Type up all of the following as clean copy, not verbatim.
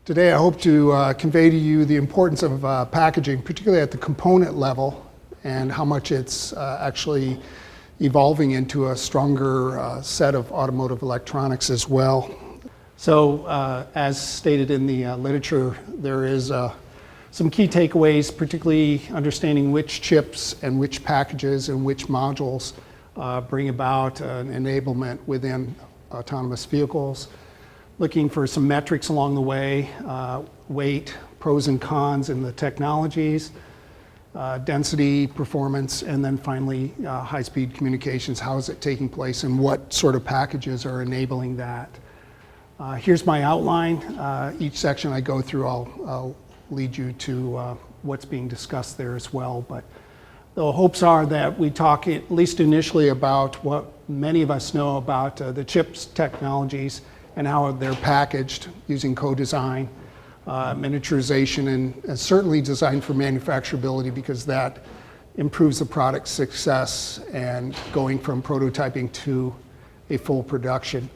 Today I hope to convey to you the importance of packaging, particularly at the component level, and how much it's actually evolving into a stronger set of automotive electronics as well. So as stated in the literature, there is some key takeaways, particularly understanding which chips and which packages and which modules bring about an enablement within autonomous vehicles. Looking for some metrics along the way, weight, pros and cons in the technologies, density, performance, and then finally high-speed communications. How is it taking place and what sort of packages are enabling that? Here's my outline. Each section I go through, I'll lead you to what's being discussed there as well. But the hopes are that we talk at least initially about what many of us know about the chips technologies and how they're packaged using co-design, miniaturization, and certainly designed for manufacturability, because that improves the product success and going from prototyping to a full production.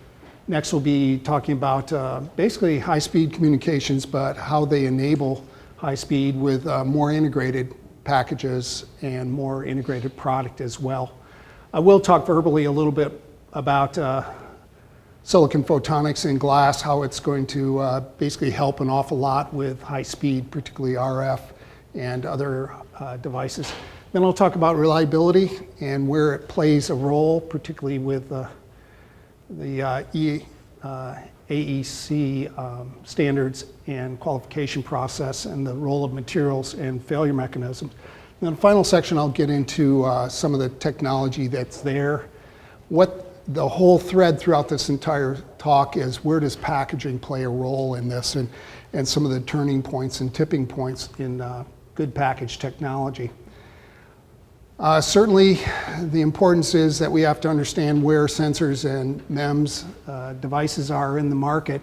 Next we'll be talking about basically high-speed communications, but how they enable high speed with more integrated packages and more integrated product as well. I will talk verbally a little bit about silicon photonics and glass, how it's going to basically help an awful lot with high speed, particularly RF and other devices. Then I'll talk about reliability and where it plays a role, particularly with the AEC standards and qualification process and the role of materials and failure mechanisms. And then the final section, I'll get into some of the technology that's there. What the whole thread throughout this entire talk is, where does packaging play a role in this, and some of the turning points and tipping points in good package technology. Certainly the importance is that we have to understand where sensors and MEMS devices are in the market,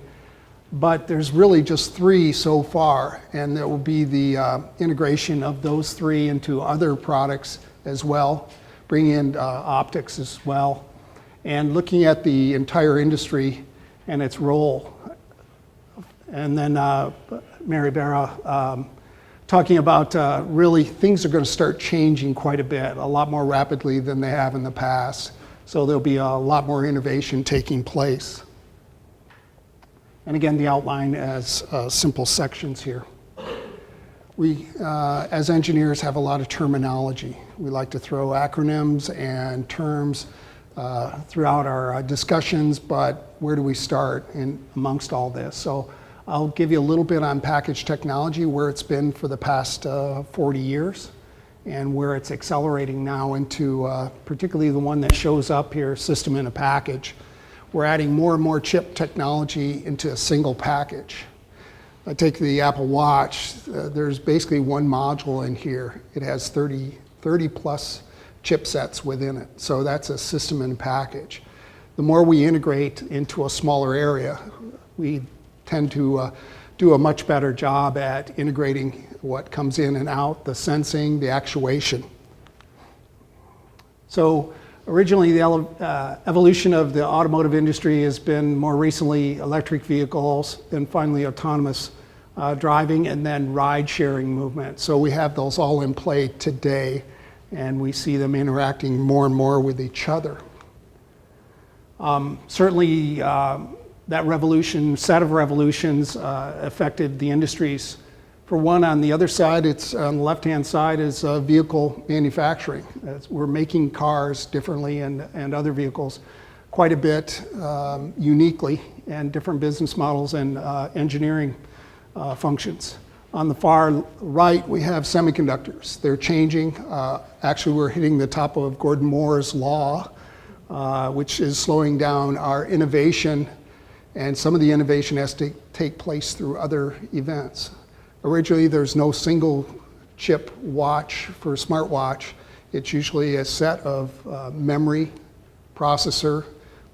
but there's really just three so far, and there will be the integration of those three into other products as well, bring in optics as well, and looking at the entire industry and its role. And then Mary Barra talking about really things are going to start changing quite a bit, a lot more rapidly than they have in the past. So there'll be a lot more innovation taking place. And again, the outline as simple sections here. We, as engineers, have a lot of terminology. We like to throw acronyms and terms throughout our discussions, but where do we start in amongst all this? So I'll give you a little bit on package technology, where it's been for the past 40 years, and where it's accelerating now into particularly the one that shows up here, system in a package. We're adding more and more chip technology into a single package. I take the Apple Watch, there's basically one module in here. It has 30 plus chipsets within it. So that's a system in a package. The more we integrate into a smaller area, we tend to do a much better job at integrating what comes in and out, the sensing, the actuation. So originally the evolution of the automotive industry has been more recently electric vehicles, then finally autonomous driving, and then ride-sharing movement. So we have those all in play today, and we see them interacting more and more with each other. Certainly that set of revolutions affected the industries. For one, on the other side, it's on the left-hand side is vehicle manufacturing. We're making cars differently and other vehicles quite a bit uniquely, and different business models and engineering functions. On the far right, we have semiconductors. They're changing. Actually, we're hitting the top of Gordon Moore's law, which is slowing down our innovation, and some of the innovation has to take place through other events. Originally, there's no single chip watch for a smartwatch. It's usually a set of memory, processor,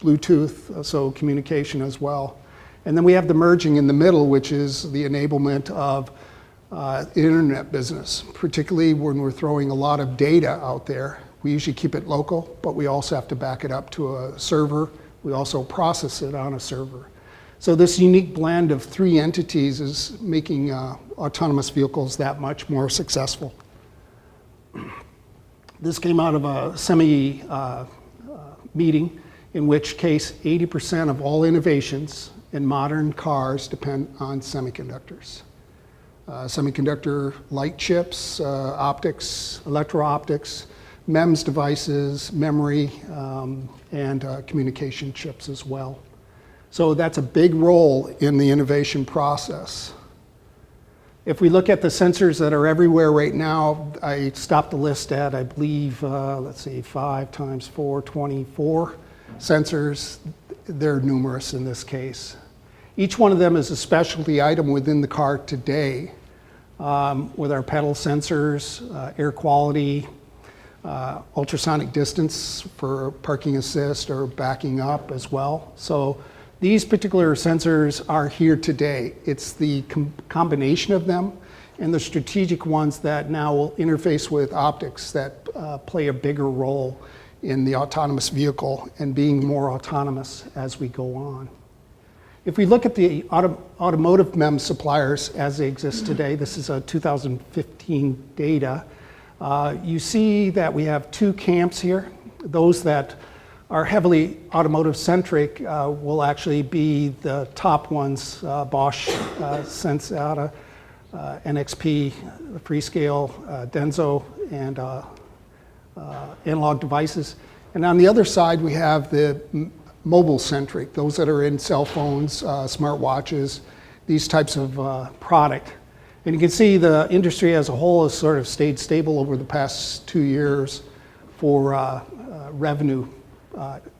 Bluetooth, so communication as well. And then we have the merging in the middle, which is the enablement of internet business, particularly when we're throwing a lot of data out there. We usually keep it local, but we also have to back it up to a server. We also process it on a server. So this unique blend of three entities is making autonomous vehicles that much more successful. This came out of a SEMI meeting, in which case 80% of all innovations in modern cars depend on semiconductors. Semiconductor light chips, optics, electro-optics, MEMS devices, memory, and communication chips as well. So that's a big role in the innovation process. If we look at the sensors that are everywhere right now, I stopped the list at, I believe, let's see, 5 times 4, 24 sensors. They're numerous in this case. Each one of them is a specialty item within the car today, with our pedal sensors, air quality, ultrasonic distance for parking assist or backing up as well. So these particular sensors are here today. It's the combination of them and the strategic ones that now will interface with optics that play a bigger role in the autonomous vehicle and being more autonomous as we go on. If we look at the automotive MEMS suppliers as they exist today, this is a 2015 data, you see that we have two camps here. Those that are heavily automotive-centric will actually be the top ones, Bosch, Sensata, NXP, Freescale, Denso, and Analog Devices. And on the other side, we have the mobile-centric, those that are in cell phones, smartwatches, these types of product. And you can see the industry as a whole has sort of stayed stable over the past 2 years for revenue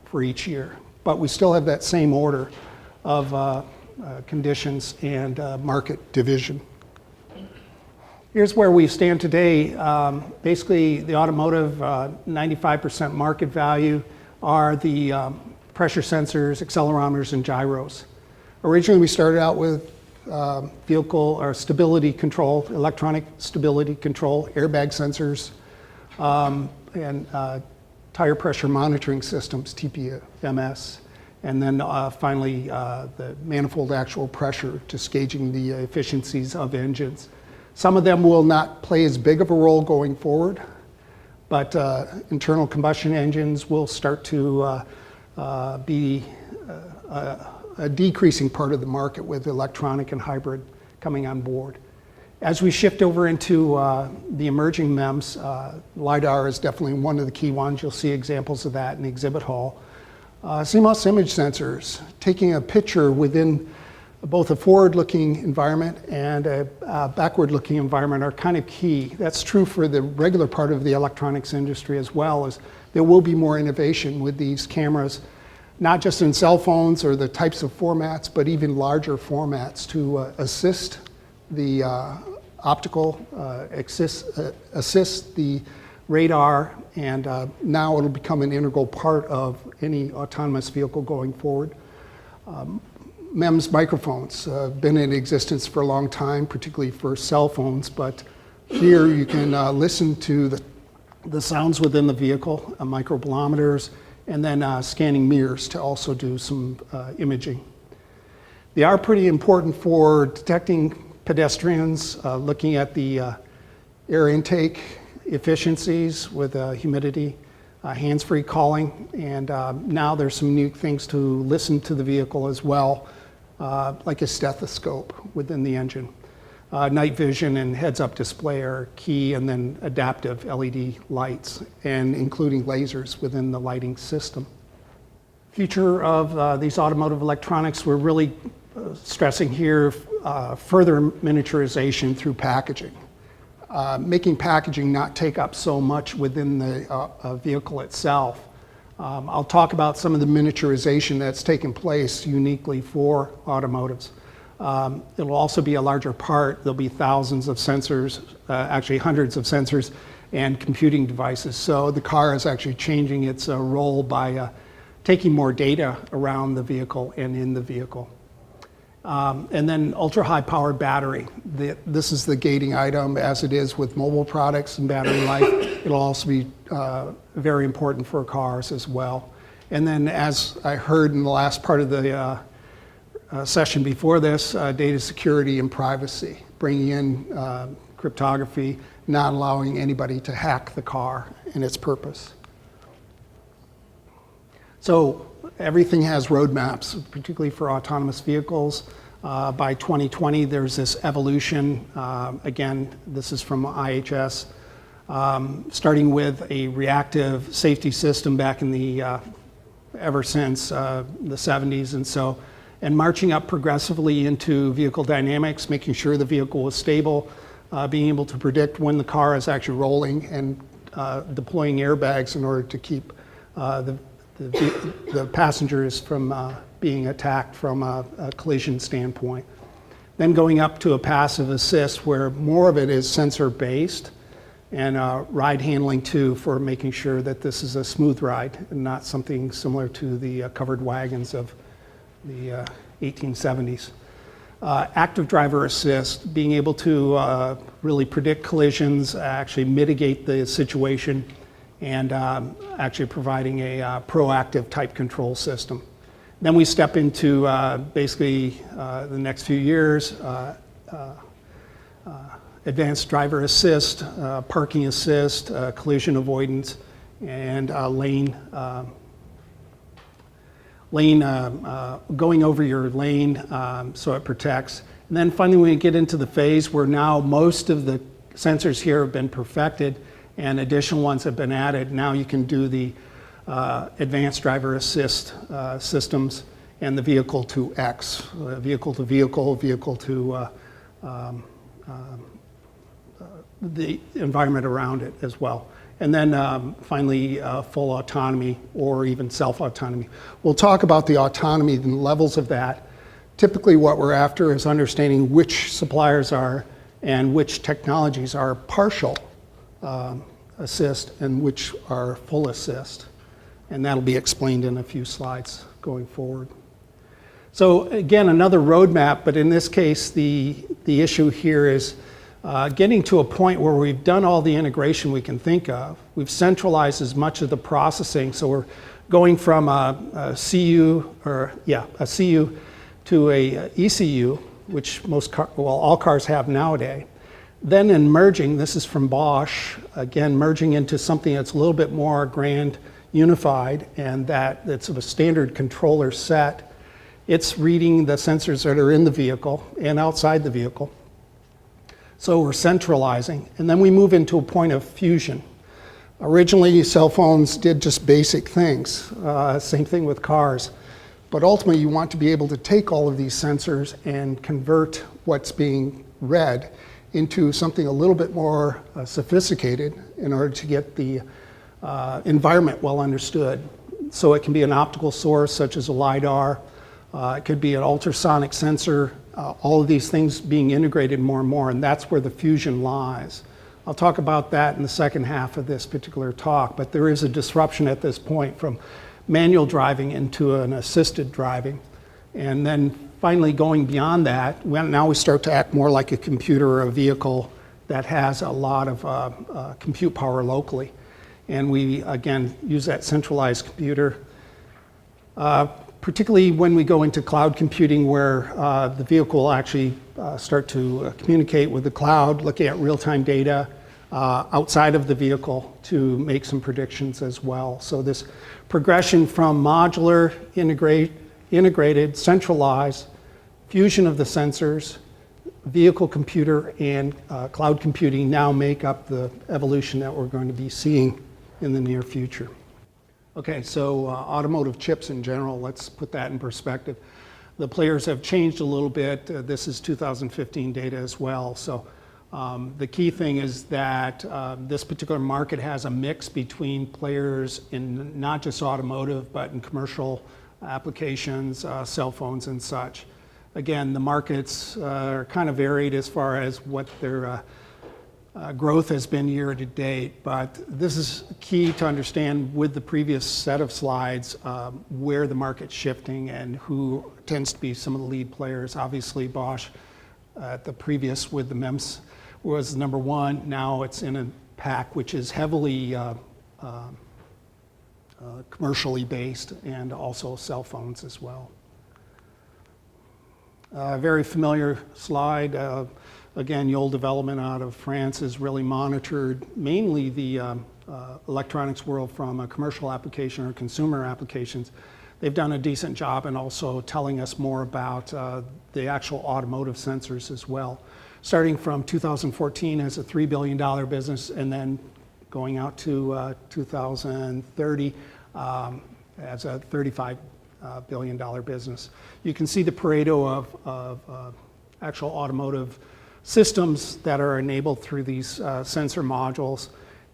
for each year. But we still have that same order of conditions and market division. Here's where we stand today. Basically, the automotive 95% market value are the pressure sensors, accelerometers, and gyros. Originally, we started out with vehicle or stability control, electronic stability control, airbag sensors, and tire pressure monitoring systems, TPMS, and then finally the manifold actual pressure, just gauging the efficiencies of engines. Some of them will not play as big of a role going forward, but internal combustion engines will start to be a decreasing part of the market with electronic and hybrid coming on board. As we shift over into the emerging MEMS, LiDAR is definitely one of the key ones. You'll see examples of that in the exhibit hall. CMOS image sensors, taking a picture within both a forward-looking environment and a backward-looking environment are kind of key. That's true for the regular part of the electronics industry as well, as there will be more innovation with these cameras, not just in cell phones or the types of formats, but even larger formats to assist the optical, assist the radar, and now it'll become an integral part of any autonomous vehicle going forward. MEMS microphones have been in existence for a long time, particularly for cell phones, but here you can listen to the sounds within the vehicle, microbolometers, and then scanning mirrors to also do some imaging. They are pretty important for detecting pedestrians, looking at the air intake efficiencies with humidity, hands-free calling, and now there's some new things to listen to the vehicle as well, like a stethoscope within the engine. Night vision and heads-up display are key, and then adaptive LED lights, and including lasers within the lighting system. Future of these automotive electronics, we're really stressing here further miniaturization through packaging. Making packaging not take up so much within the vehicle itself. I'll talk about some of the miniaturization that's taken place uniquely for automotives. It'll also be a larger part. There'll be thousands of sensors, actually hundreds of sensors and computing devices. So the car is actually changing its role by taking more data around the vehicle and in the vehicle. And then ultra-high powered battery. This is the gating item, as it is with mobile products and battery life. It'll also be very important for cars as well. And then, as I heard in the last part of the session before this, data security and privacy, bringing in cryptography, not allowing anybody to hack the car and its purpose. So everything has roadmaps, particularly for autonomous vehicles. By 2020, there's this evolution. Again, this is from IHS, starting with a reactive safety system back in the, ever since the 70s and marching up progressively into vehicle dynamics, making sure the vehicle was stable, being able to predict when the car is actually rolling, and deploying airbags in order to keep the passengers from being attacked from a collision standpoint. Then going up to a passive assist where more of it is sensor-based, and ride handling too, for making sure that this is a smooth ride and not something similar to the covered wagons of the 1870s. Active driver assist, being able to really predict collisions, actually mitigate the situation, and actually providing a proactive type control system. Then we step into basically the next few years, advanced driver assist, parking assist, collision avoidance, and going over your lane so it protects. And then finally we get into the phase where now most of the sensors here have been perfected and additional ones have been added. Now you can do the advanced driver assist systems and the vehicle to X, vehicle to vehicle, vehicle to the environment around it as well. And then finally, full autonomy or even self-autonomy. We'll talk about the autonomy and levels of that. Typically what we're after is understanding which suppliers are and which technologies are partial assist and which are full assist. And that'll be explained in a few slides going forward. So again, another roadmap, but in this case, the issue here is getting to a point where we've done all the integration we can think of. We've centralized as much of the processing, so we're going from a CU to a ECU, which all cars have nowadays. Then in merging, this is from Bosch, again, merging into something that's a little bit more grand, unified, and that's of a standard controller set. It's reading the sensors that are in the vehicle and outside the vehicle. So we're centralizing, and then we move into a point of fusion. Originally, cell phones did just basic things, same thing with cars. But ultimately, you want to be able to take all of these sensors and convert what's being read into something a little bit more sophisticated in order to get the environment well understood. So it can be an optical source, such as a LiDAR. It could be an ultrasonic sensor. All of these things being integrated more and more, and that's where the fusion lies. I'll talk about that in the second half of this particular talk, but there is a disruption at this point from manual driving into an assisted driving. And then finally going beyond that, now we start to act more like a computer or a vehicle that has a lot of compute power locally. And we, again, use that centralized computer. Particularly when we go into cloud computing where the vehicle will actually start to communicate with the cloud, looking at real-time data outside of the vehicle to make some predictions as well. So this progression from modular, integrated, centralized, fusion of the sensors, vehicle computer, and cloud computing now make up the evolution that we're going to be seeing in the near future. Okay, so automotive chips in general, let's put that in perspective. The players have changed a little bit. This is 2015 data as well. So the key thing is that this particular market has a mix between players in not just automotive, but in commercial applications, cell phones and such. Again, the markets are kind of varied as far as what their growth has been year to date, but this is key to understand with the previous set of slides where the market's shifting and who tends to be some of the lead players. Obviously Bosch at the previous with the MEMS was number one. Now it's in a pack which is heavily commercially based and also cell phones as well. Very familiar slide. Again, Yole development out of France has really monitored mainly the electronics world from a commercial application or consumer applications. They've done a decent job in also telling us more about the actual automotive sensors as well. Starting from 2014 as a $3 billion business and then going out to 2030 as a $35 billion business. You can see the Pareto of actual automotive systems that are enabled through these sensor modules,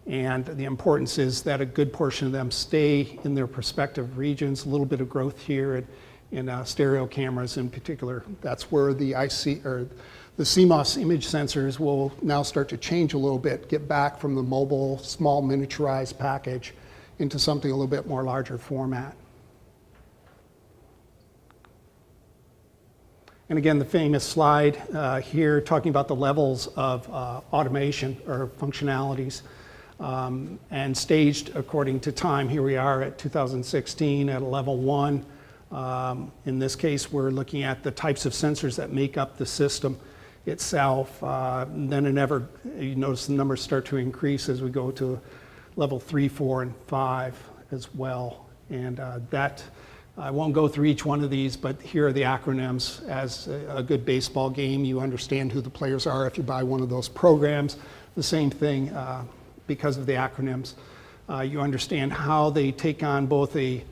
and the importance is that a good portion of them stay in their respective regions. A little bit of growth here in stereo cameras in particular. That's where the IC or the CMOS image sensors will now start to change a little bit, get back from the mobile, small miniaturized package into something a little bit more larger format. And again, the famous slide here talking about the levels of automation or functionalities and staged according to time. Here we are at 2016 at a level 1. In this case, we're looking at the types of sensors that make up the system itself. Then you notice the numbers start to increase as we go to level 3, 4, and 5 as well. And I won't go through each one of these, but here are the acronyms. As a good baseball game, you understand who the players are if you buy one of those programs. The same thing because of the acronyms. You understand how they take on both a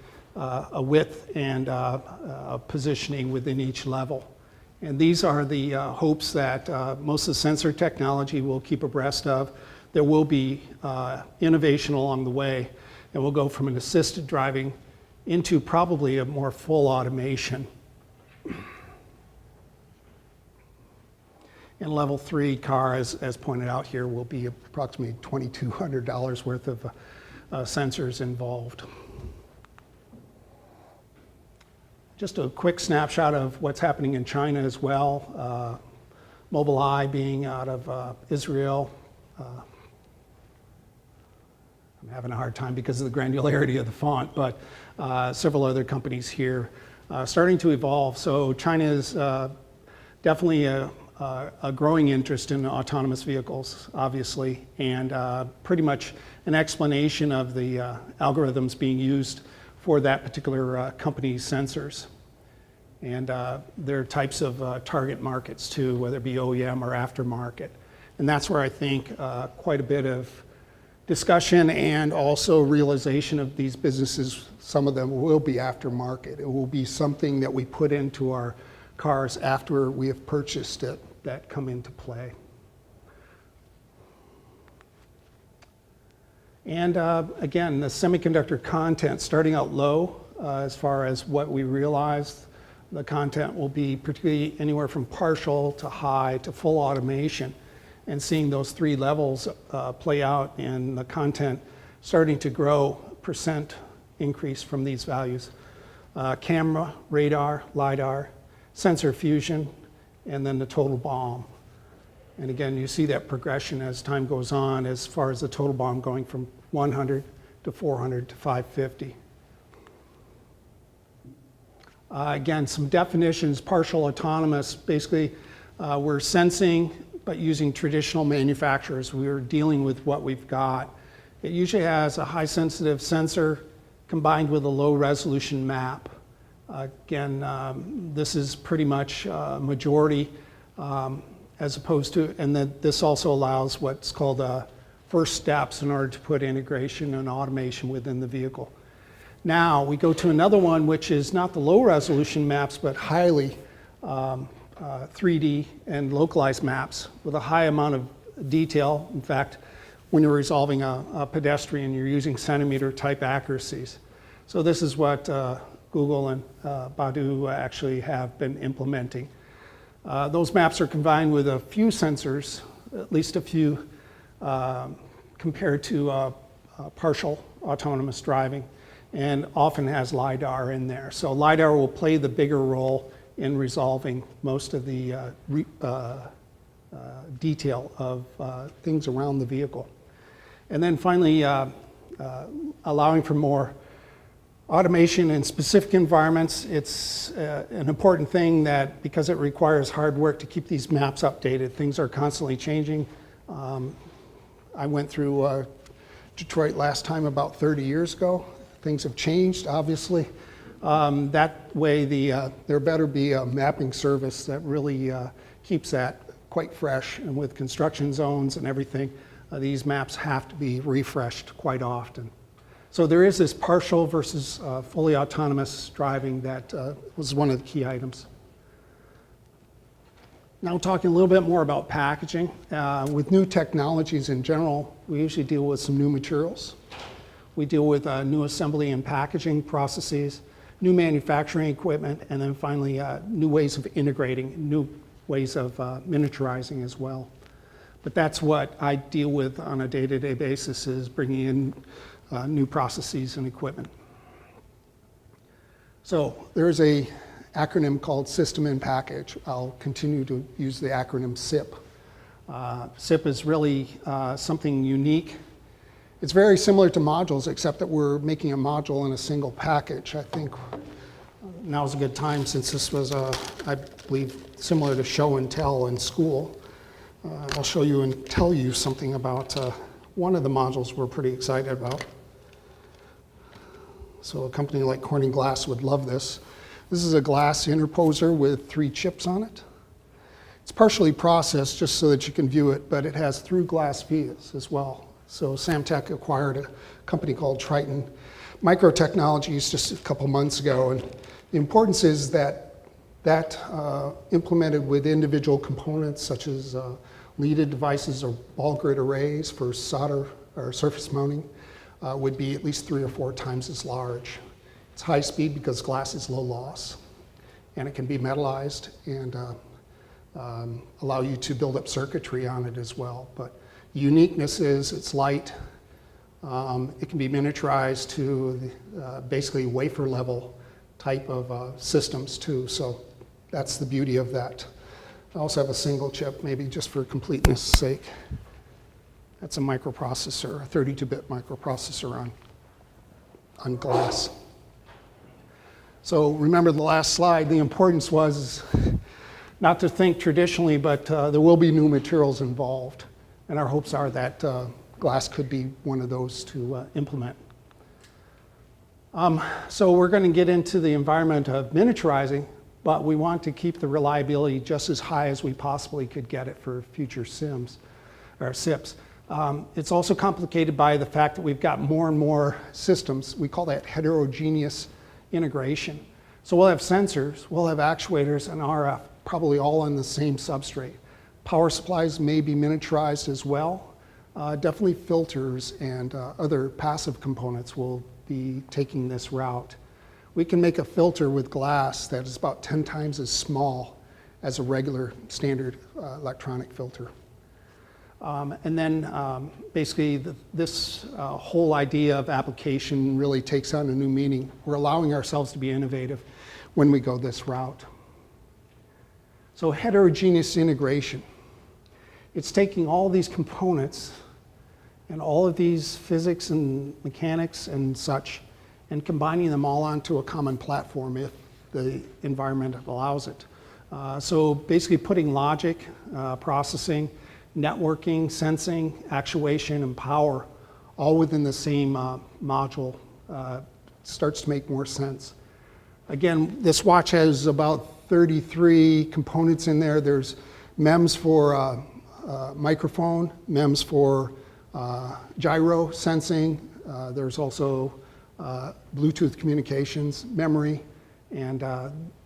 width and a positioning within each level. And these are the hopes that most of the sensor technology will keep abreast of. There will be innovation along the way, and we'll go from an assisted driving into probably a more full automation. And level 3 car, as pointed out here, will be approximately $2,200 worth of sensors involved. Just a quick snapshot of what's happening in China as well. Mobileye being out of Israel. I'm having a hard time because of the granularity of the font, but several other companies here starting to evolve. So China is definitely a growing interest in autonomous vehicles, obviously, and pretty much an explanation of the algorithms being used for that particular company's sensors. And there are types of target markets too, whether it be OEM or aftermarket. And that's where I think quite a bit of discussion and also realization of these businesses, some of them will be aftermarket. It will be something that we put into our cars after we have purchased it that come into play. And again, the semiconductor content starting out low as far as what we realize. The content will be particularly anywhere from partial to high to full automation, and seeing those 3 levels play out and the content starting to grow, percent increase from these values. Camera, radar, LiDAR, sensor fusion, and then the total BOM. And again, you see that progression as time goes on as far as the total BOM going from 100 to 400 to 550. Again, some definitions, partial autonomous, basically we're sensing but using traditional manufacturers. We're dealing with what we've got. It usually has a high sensitive sensor combined with a low resolution map. Again, this is pretty much majority as opposed to, and then this also allows what's called first steps in order to put integration and automation within the vehicle. Now we go to another one, which is not the low resolution maps, but highly 3D and localized maps with a high amount of detail. In fact, when you're resolving a pedestrian, you're using centimeter type accuracies. So this is what Google and Baidu actually have been implementing. Those maps are combined with a few sensors, at least a few, compared to partial autonomous driving, and often has LiDAR in there. So LiDAR will play the bigger role in resolving most of the detail of things around the vehicle. And then finally, allowing for more Automation in specific environments, it's an important thing that because it requires hard work to keep these maps updated, things are constantly changing. I went through Detroit last time about 30 years ago. Things have changed, obviously. That way, there better be a mapping service that really keeps that quite fresh. And with construction zones and everything, these maps have to be refreshed quite often. So there is this partial versus fully autonomous driving that was one of the key items. Now talking a little bit more about packaging. With new technologies in general, we usually deal with some new materials. We deal with new assembly and packaging processes, new manufacturing equipment, and then finally new ways of integrating, new ways of miniaturizing as well. But that's what I deal with on a day-to-day basis, is bringing in new processes and equipment. So there's a acronym called System in Package. I'll continue to use the acronym SIP. SIP is really something unique. It's very similar to modules, except that we're making a module in a single package. I think now's a good time, since this was, I believe, similar to show and tell in school. I'll show you and tell you something about one of the modules we're pretty excited about. So a company like Corning Glass would love this. This is a glass interposer with 3 chips on it. It's partially processed just so that you can view it, but it has through glass vias as well. So Samtec acquired a company called Triton Microtechnologies just a couple months ago, and the importance is that implemented with individual components such as leaded devices or ball grid arrays for solder or surface mounting would be at least 3 or 4 times as large. It's high speed because glass is low loss, and it can be metallized and allow you to build up circuitry on it as well. But the uniqueness is it's light. It can be miniaturized to basically wafer level type of systems too. So that's the beauty of that. I also have a single chip, maybe just for completeness sake. That's a microprocessor, a 32-bit microprocessor on glass. So remember the last slide, the importance was not to think traditionally, but there will be new materials involved. And our hopes are that glass could be one of those to implement. So we're going to get into the environment of miniaturizing, but we want to keep the reliability just as high as we possibly could get it for future SIMs or SIPs. It's also complicated by the fact that we've got more and more systems. We call that heterogeneous integration. So we'll have sensors, we'll have actuators and RF, probably all on the same substrate. Power supplies may be miniaturized as well. Definitely filters and other passive components will be taking this route. We can make a filter with glass that is about 10 times as small as a regular standard electronic filter. And then basically this whole idea of application really takes on a new meaning. We're allowing ourselves to be innovative when we go this route. So heterogeneous integration. It's taking all these components and all of these physics and mechanics and such and combining them all onto a common platform if the environment allows it. So basically putting logic, processing, networking, sensing, actuation, and power all within the same module starts to make more sense. Again, this watch has about 33 components in there. There's MEMS for microphone, MEMS for gyro sensing. There's also Bluetooth communications, memory, and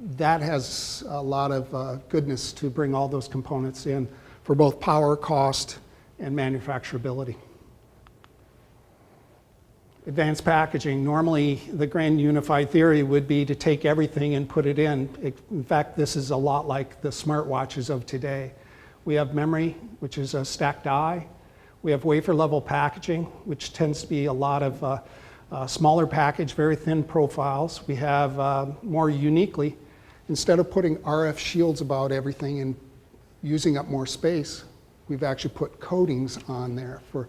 that has a lot of goodness to bring all those components in for both power, cost, and manufacturability. Advanced packaging. Normally, the grand unified theory would be to take everything and put it in. In fact, this is a lot like the smartwatches of today. We have memory, which is a stacked die. We have wafer level packaging, which tends to be a lot of smaller package, very thin profiles. We have more uniquely, instead of putting RF shields about everything and using up more space, we've actually put coatings on there for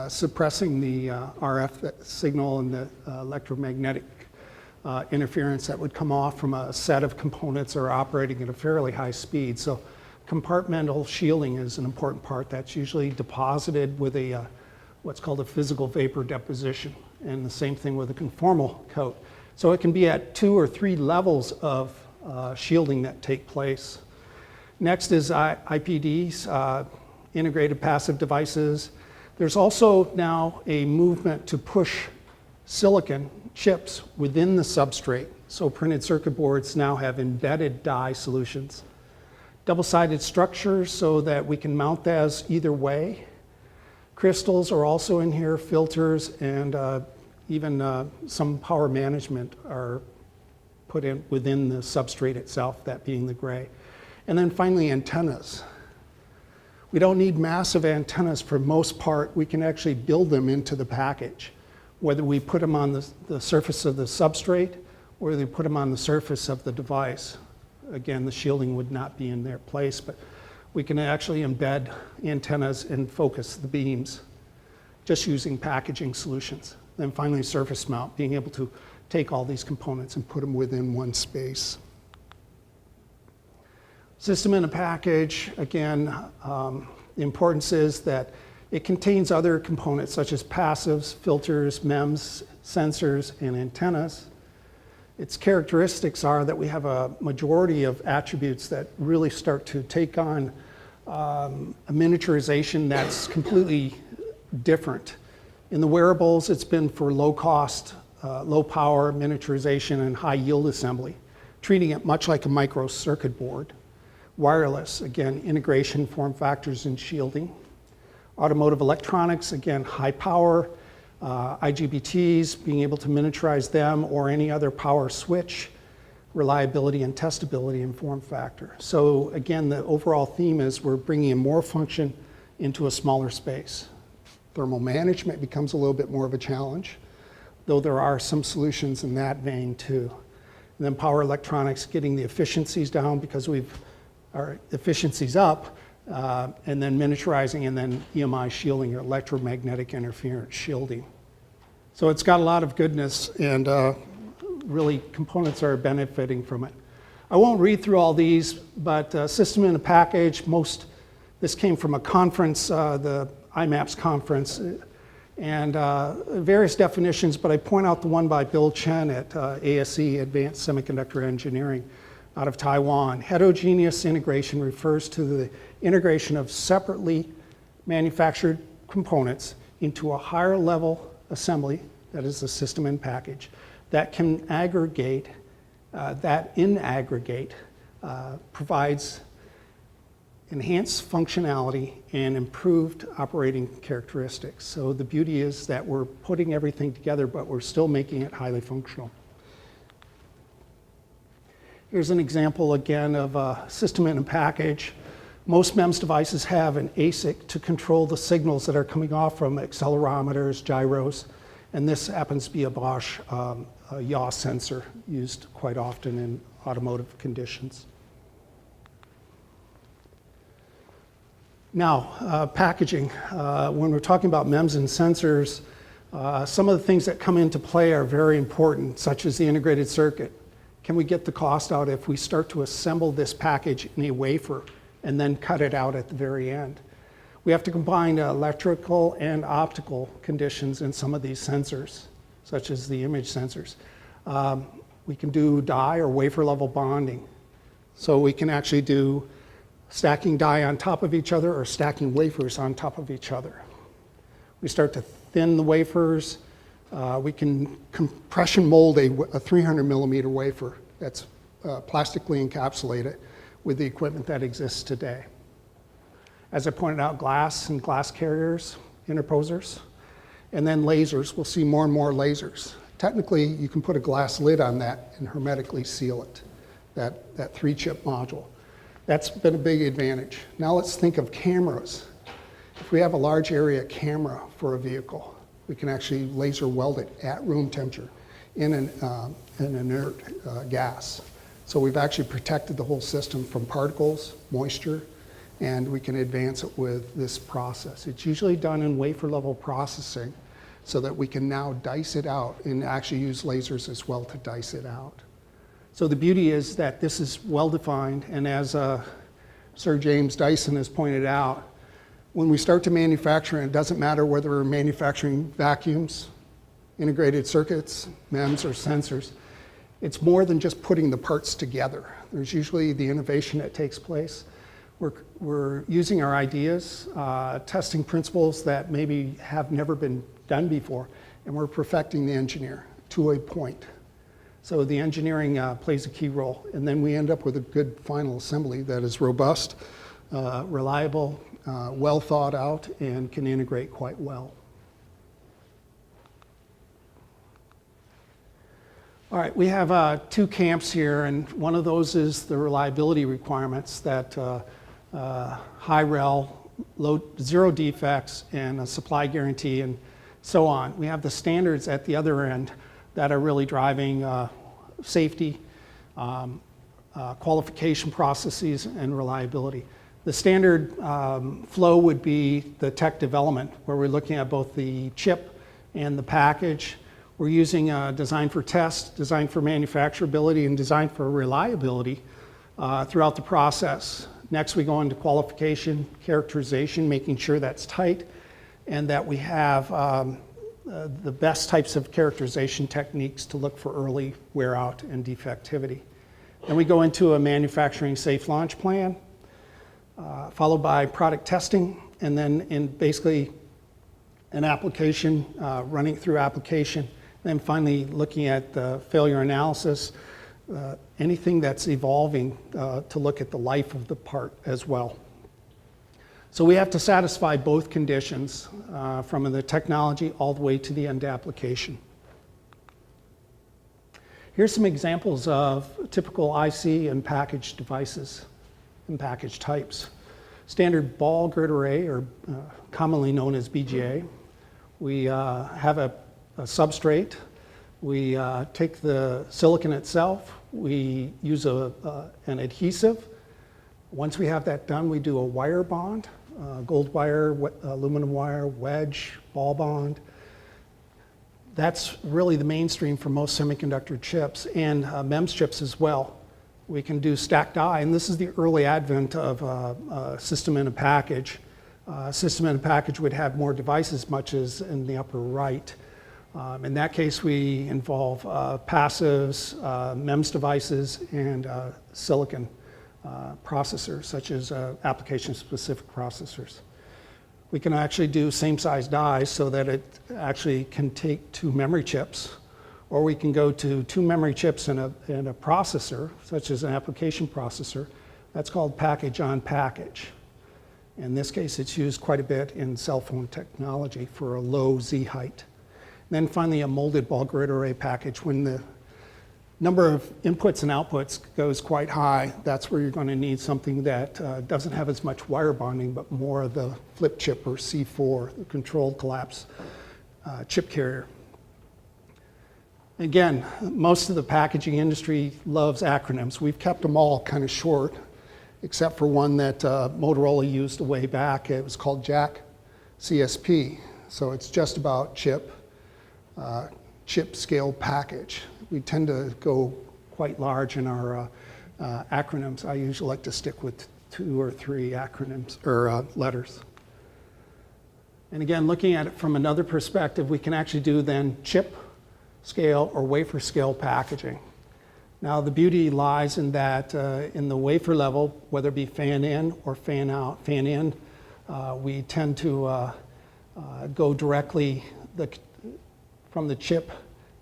suppressing the RF signal and the electromagnetic interference that would come off from a set of components that are operating at a fairly high speed. So compartmental shielding is an important part that's usually deposited with a what's called a physical vapor deposition, and the same thing with a conformal coat. So it can be at 2 or 3 levels of shielding that take place. Next is IPDs, integrated passive devices. There's also now a movement to push silicon chips within the substrate. So printed circuit boards now have embedded die solutions. Double-sided structures so that we can mount those either way. Crystals are also in here, filters, and even some power management are put in within the substrate itself, that being the gray. And then finally, antennas. We don't need massive antennas for most part. We can actually build them into the package, whether we put them on the surface of the substrate or whether we put them on the surface of the device. Again, the shielding would not be in their place, but we can actually embed antennas and focus the beams just using packaging solutions. Then finally, surface mount, being able to take all these components and put them within one space. System in a package, again, the importance is that it contains other components such as passives, filters, MEMS, sensors, and antennas. Its characteristics are that we have a majority of attributes that really start to take on a miniaturization that's completely different. In the wearables, it's been for low cost, low power miniaturization and high yield assembly, treating it much like a micro circuit board. Wireless, again, integration, form factors, and shielding. Automotive electronics, again, high power, IGBTs, being able to miniaturize them or any other power switch, reliability and testability and form factor. So again, the overall theme is we're bringing in more function into a smaller space. Thermal management becomes a little bit more of a challenge, though there are some solutions in that vein too. And then power electronics, getting the efficiencies down because our efficiencies up, and then miniaturizing, and then EMI shielding, or electromagnetic interference shielding. So it's got a lot of goodness, and really components are benefiting from it. I won't read through all these, but system in a package, this came from a conference, the IMAPS conference, and various definitions, but I point out the one by Bill Chen at ASE, Advanced Semiconductor Engineering, out of Taiwan. Heterogeneous integration refers to the integration of separately manufactured components into a higher level assembly, that is the system in package, that can aggregate, provides enhanced functionality and improved operating characteristics. So the beauty is that we're putting everything together, but we're still making it highly functional. Here's an example again of a system in a package. Most MEMS devices have an ASIC to control the signals that are coming off from accelerometers, gyros, and this happens to be a Bosch yaw sensor used quite often in automotive conditions. Now, packaging. When we're talking about MEMS and sensors, some of the things that come into play are very important, such as the integrated circuit. Can we get the cost out if we start to assemble this package in a wafer and then cut it out at the very end? We have to combine electrical and optical conditions in some of these sensors, such as the image sensors. We can do die or wafer level bonding. So we can actually do stacking die on top of each other or stacking wafers on top of each other. We start to thin the wafers. We can compression mold a 300 millimeter wafer that's plastically encapsulated with the equipment that exists today. As I pointed out, glass and glass carriers, interposers, and then lasers. We'll see more and more lasers. Technically, you can put a glass lid on that and hermetically seal it, that 3-chip module. That's been a big advantage. Now let's think of cameras. If we have a large area camera for a vehicle, we can actually laser weld it at room temperature in an inert gas. So we've actually protected the whole system from particles, moisture, and we can advance it with this process. It's usually done in wafer level processing. so that we can now dice it out and actually use lasers as well to dice it out. So the beauty is that this is well defined, and as Sir James Dyson has pointed out, when we start to manufacture, it doesn't matter whether we're manufacturing vacuums, integrated circuits, MEMS, or sensors, it's more than just putting the parts together. There's usually the innovation that takes place. We're using our ideas, testing principles that maybe have never been done before, and we're perfecting the engineer to a point. So the engineering plays a key role, and then we end up with a good final assembly that is robust, reliable, well thought out, and can integrate quite well. All right, we have two camps here, and one of those is the reliability requirements that high rel, zero defects, and a supply guarantee, and so on. We have the standards at the other end that are really driving safety, qualification processes, and reliability. The standard flow would be the tech development, where we're looking at both the chip and the package. We're using design for test, design for manufacturability, and design for reliability throughout the process. Next, we go into qualification, characterization, making sure that's tight, and that we have the best types of characterization techniques to look for early wear out and defectivity. Then we go into a manufacturing safe launch plan, followed by product testing, and then in basically an application, running through application, and then finally looking at the failure analysis, anything that's evolving to look at the life of the part as well. So we have to satisfy both conditions from the technology all the way to the end application. Here's some examples of typical IC and package devices and package types. Standard ball grid array, or commonly known as BGA. We have a substrate. We take the silicon itself. We use an adhesive. Once we have that done, we do a wire bond, gold wire, aluminum wire, wedge, ball bond. That's really the mainstream for most semiconductor chips and MEMS chips as well. We can do stacked die, and this is the early advent of system in a package. System in a package would have more devices, much as in the upper right. In that case, we involve passives, MEMS devices, and silicon processors, such as application-specific processors. We can actually do same-size dies so that it actually can take 2 memory chips, or we can go to 2 memory chips in a processor, such as an application processor. That's called package on package. In this case, it's used quite a bit in cell phone technology for a low Z height. And then finally, a molded ball grid array package. When the number of inputs and outputs goes quite high, that's where you're going to need something that doesn't have as much wire bonding, but more of the flip chip or C4, the controlled collapse chip carrier. Again, most of the packaging industry loves acronyms. We've kept them all kind of short, except for one that Motorola used a way back. It was called JAC CSP. So it's just about chip scale package. We tend to go quite large in our acronyms. I usually like to stick with 2 or 3 acronyms or letters. And again, looking at it from another perspective, we can actually do then chip scale or wafer scale packaging. Now the beauty lies in that in the wafer level, whether it be fan in or fan out, fan in, we tend to go directly from the chip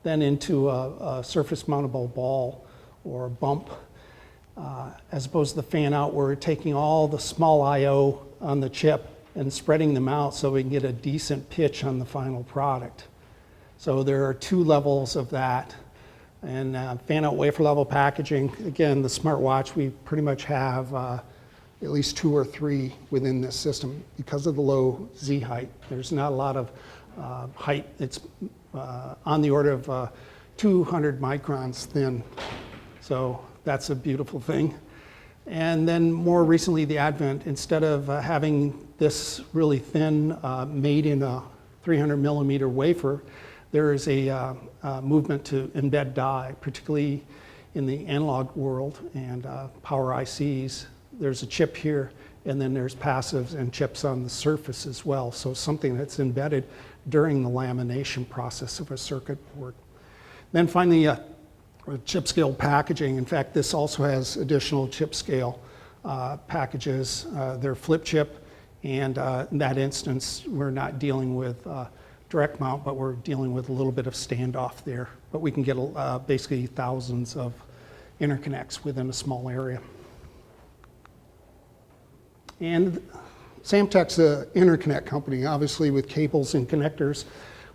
then into a surface mountable ball or bump, as opposed to the fan out where we're taking all the small I/O on the chip and spreading them out so we can get a decent pitch on the final product. So there are 2 levels of that. And fan out wafer level packaging, again, the smartwatch, we pretty much have at least 2 or 3 within this system because of the low Z height. There's not a lot of height. It's on the order of 200 microns thin. So that's a beautiful thing. And then more recently, the advent, instead of having this really thin made in a 300 millimeter wafer, there is a movement to embed die, particularly in the analog world and power ICs. There's a chip here, and then there's passives and chips on the surface as well. So something that's embedded during the lamination process of a circuit board. Then finally, chip scale packaging. In fact, this also has additional chip scale packages. They're flip chip, and in that instance, we're not dealing with direct mount, but we're dealing with a little bit of standoff there. But we can get basically thousands of interconnects within a small area. And Samtec's an interconnect company. Obviously, with cables and connectors,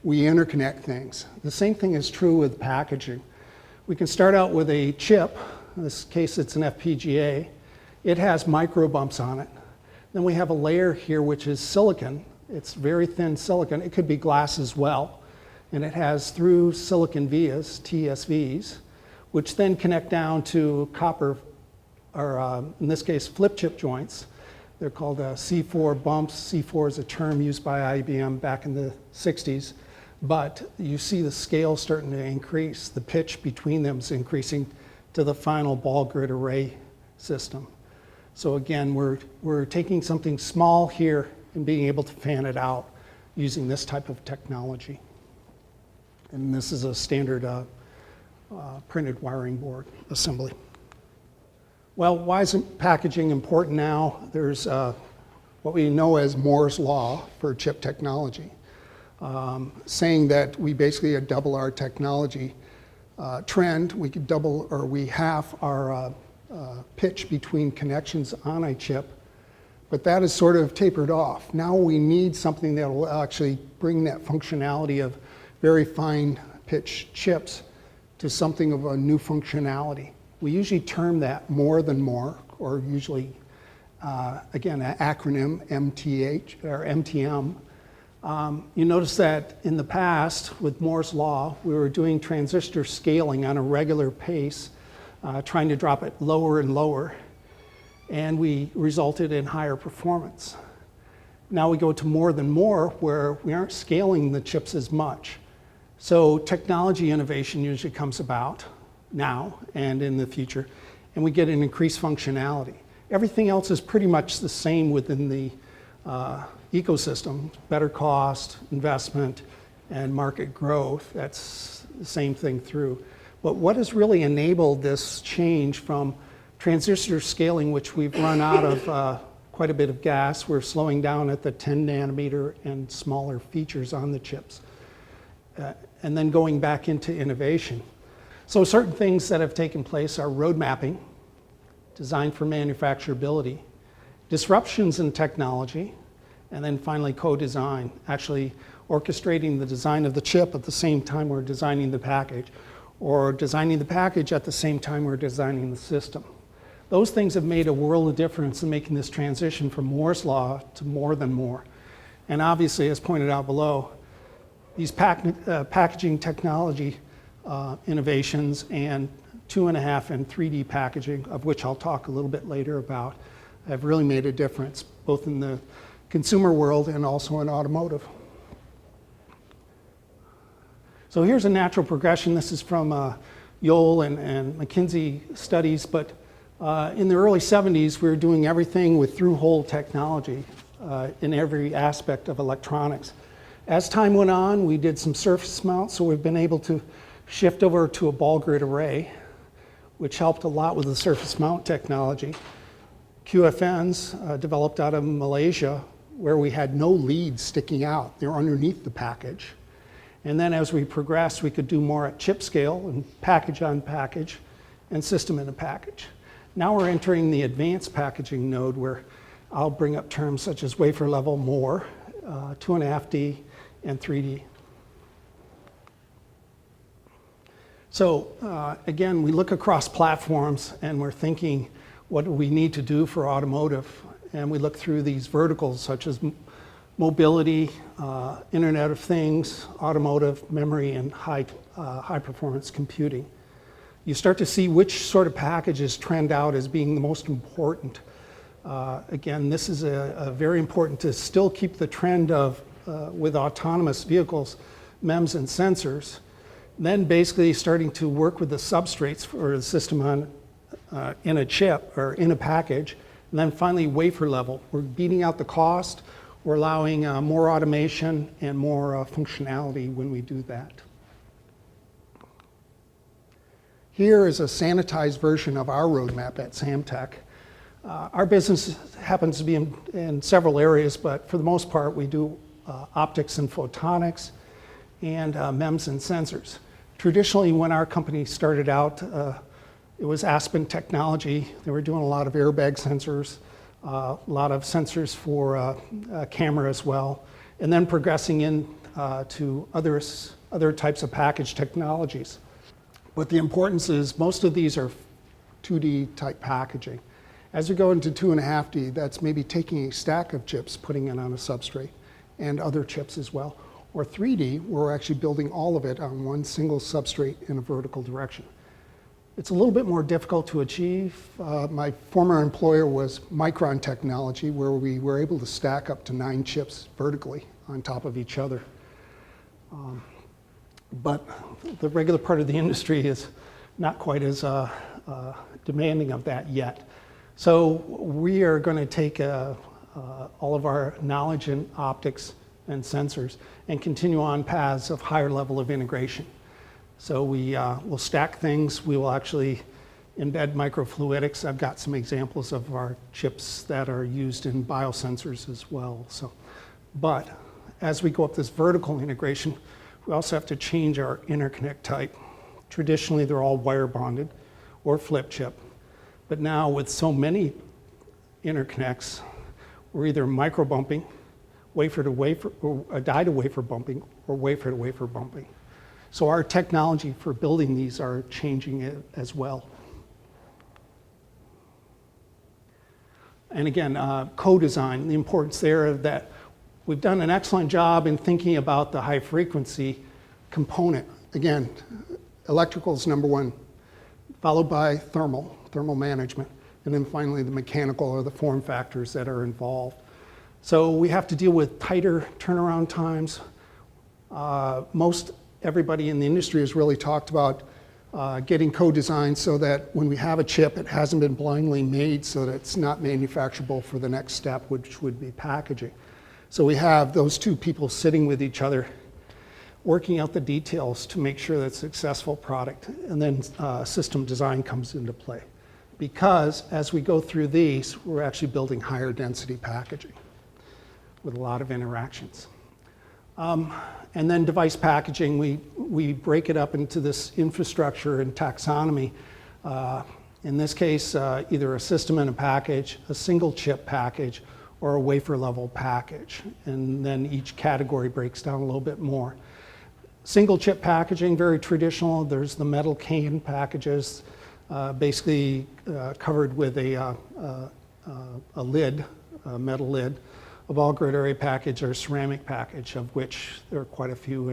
we interconnect things. The same thing is true with packaging. We can start out with a chip. In this case, it's an FPGA. It has micro bumps on it. Then we have a layer here, which is silicon. It's very thin silicon. It could be glass as well. And it has through silicon vias, TSVs, which then connect down to copper, or in this case, flip chip joints. They're called C4 bumps. C4 is a term used by IBM back in the 60s. But you see the scale starting to increase. The pitch between them is increasing to the final ball grid array system. So again, we're taking something small here and being able to fan it out using this type of technology. And this is a standard printed wiring board assembly. Well, why is packaging important now? There's what we know as Moore's Law for chip technology, saying that we basically double our technology trend. We could double, or we half our pitch between connections on a chip, but that is sort of tapered off. Now we need something that will actually bring that functionality of very fine pitch chips to something of a new functionality. We usually term that more than more, or usually, again, an acronym MTH or MTM. You notice that in the past, with Moore's Law, we were doing transistor scaling on a regular pace, trying to drop it lower and lower, and we resulted in higher performance. Now we go to more than more, where we aren't scaling the chips as much. So technology innovation usually comes about now and in the future, and we get an increased functionality. Everything else is pretty much the same within the ecosystem: better cost, investment, and market growth. That's the same thing through. But what has really enabled this change from transistor scaling, which we've run out of quite a bit of gas, we're slowing down at the 10 nanometer and smaller features on the chips, and then going back into innovation. So certain things that have taken place are road mapping, design for manufacturability, disruptions in technology, and then finally co-design, actually orchestrating the design of the chip at the same time we're designing the package, or designing the package at the same time we're designing the system. Those things have made a world of difference in making this transition from Moore's Law to more than more. And obviously, as pointed out below, these packaging technology innovations and 2.5 and 3D packaging, of which I'll talk a little bit later about, have really made a difference, both in the consumer world and also in automotive. So here's a natural progression. This is from Yole and McKinsey studies, but in the early 70s, we were doing everything with through-hole technology in every aspect of electronics. As time went on, we did some surface mount, so we've been able to shift over to a ball grid array, which helped a lot with the surface mount technology. QFNs developed out of Malaysia, where we had no leads sticking out. They were underneath the package. And then as we progressed, we could do more at chip scale and package on package and system in a package. Now we're entering the advanced packaging node, where I'll bring up terms such as wafer level, more, 2.5D, and 3D. So again, we look across platforms and we're thinking, what do we need to do for automotive? And we look through these verticals such as mobility, Internet of Things, automotive, memory, and high performance computing. You start to see which sort of packages trend out as being the most important. Again, this is a very important to still keep the trend of with autonomous vehicles, MEMS and sensors, then basically starting to work with the substrates for the system in a chip or in a package, and then finally wafer level. We're beating out the cost. We're allowing more automation and more functionality when we do that. Here is a sanitized version of our roadmap at Samtec. Our business happens to be in several areas, but for the most part, we do optics and photonics and MEMS and sensors. Traditionally, when our company started out, it was Aspen Technology. They were doing a lot of airbag sensors, a lot of sensors for camera as well, and then progressing in to other types of package technologies. But the importance is most of these are 2D type packaging. As we go into 2.5D, that's maybe taking a stack of chips, putting it on a substrate, and other chips as well. Or 3D, where we're actually building all of it on one single substrate in a vertical direction. It's a little bit more difficult to achieve. My former employer was Micron Technology, where we were able to stack up to 9 chips vertically on top of each other. But the regular part of the industry is not quite as demanding of that yet. So we are going to take all of our knowledge in optics and sensors and continue on paths of higher level of integration. So we will stack things. We will actually embed microfluidics. I've got some examples of our chips that are used in biosensors as well. But as we go up this vertical integration, we also have to change our interconnect type. Traditionally, they're all wire bonded or flip chip. But now with so many interconnects, we're either micro bumping, wafer to wafer, or die to wafer bumping, or wafer to wafer bumping. So our technology for building these are changing it as well. And again, co-design, the importance there of that we've done an excellent job in thinking about the high frequency component. Again, electrical is number one, followed by thermal management, and then finally the mechanical or the form factors that are involved. So we have to deal with tighter turnaround times. Most everybody in the industry has really talked about getting co-designed so that when we have a chip, it hasn't been blindly made so that it's not manufacturable for the next step, which would be packaging. So we have those two people sitting with each other, working out the details to make sure that's a successful product, and then system design comes into play. Because as we go through these, we're actually building higher density packaging with a lot of interactions. And then device packaging, we break it up into this infrastructure and taxonomy. In this case, either a system in a package, a single chip package, or a wafer level package. And then each category breaks down a little bit more. Single chip packaging, very traditional. There's the metal cane packages, basically covered with a lid, a metal lid. A ball grid array package or ceramic package, of which there are quite a few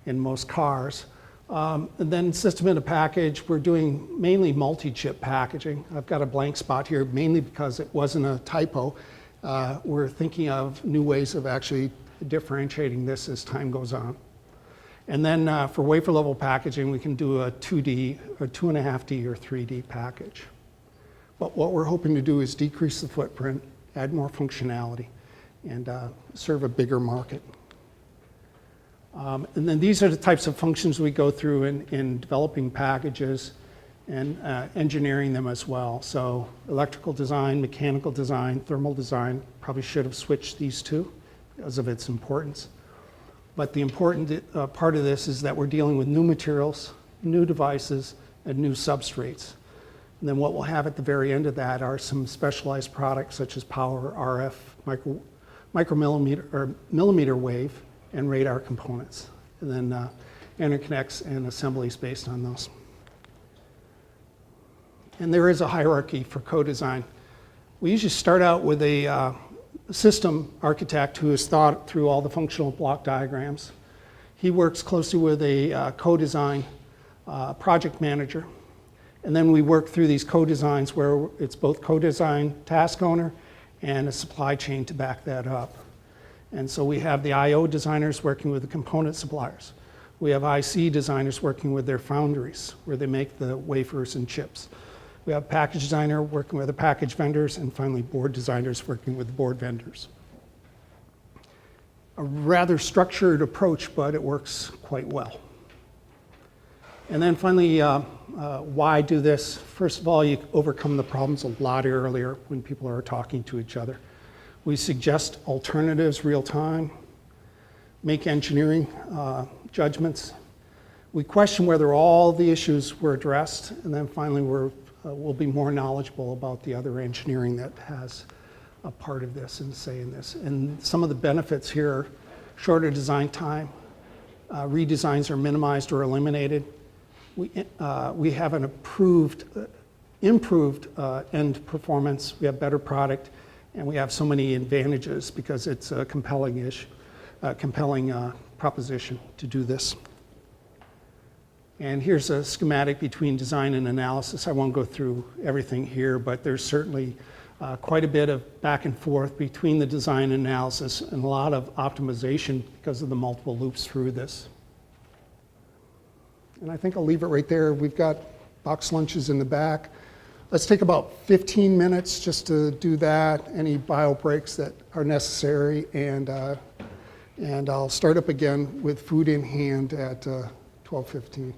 in most cars. And then system in a package, we're doing mainly multi-chip packaging. I've got a blank spot here, mainly because it wasn't a typo. We're thinking of new ways of actually differentiating this as time goes on. And then for wafer level packaging, we can do a 2D, or 2.5D, or 3D package. But what we're hoping to do is decrease the footprint, add more functionality, and serve a bigger market. And then these are the types of functions we go through in developing packages and engineering them as well. So electrical design, mechanical design, thermal design, probably should have switched these two because of its importance. But the important part of this is that we're dealing with new materials, new devices, and new substrates. And then what we'll have at the very end of that are some specialized products such as power, RF, micromillimeter or millimeter wave, and radar components, and then interconnects and assemblies based on those. And there is a hierarchy for co-design. We usually start out with a system architect who has thought through all the functional block diagrams. He works closely with a co-design project manager, and then we work through these co-designs where it's both co-design task owner and a supply chain to back that up. And so we have the I/O designers working with the component suppliers. We have IC designers working with their foundries, where they make the wafers and chips. We have package designer working with the package vendors, and finally board designers working with the board vendors. A rather structured approach, but it works quite well. And then finally, why do this? First of all, you overcome the problems a lot earlier when people are talking to each other. We suggest alternatives real time, make engineering judgments. We question whether all the issues were addressed, and then finally we'll be more knowledgeable about the other engineering that has a part of this and say in this. And some of the benefits here are shorter design time, redesigns are minimized or eliminated. We have an improved end performance, we have better product, and we have so many advantages because it's a compelling proposition to do this. And here's a schematic between design and analysis. I won't go through everything here, but there's certainly quite a bit of back and forth between the design and analysis and a lot of optimization because of the multiple loops through this. And I think I'll leave it right there. We've got box lunches in the back. Let's take about 15 minutes just to do that, any bio breaks that are necessary, and I'll start up again with food in hand at 12:15.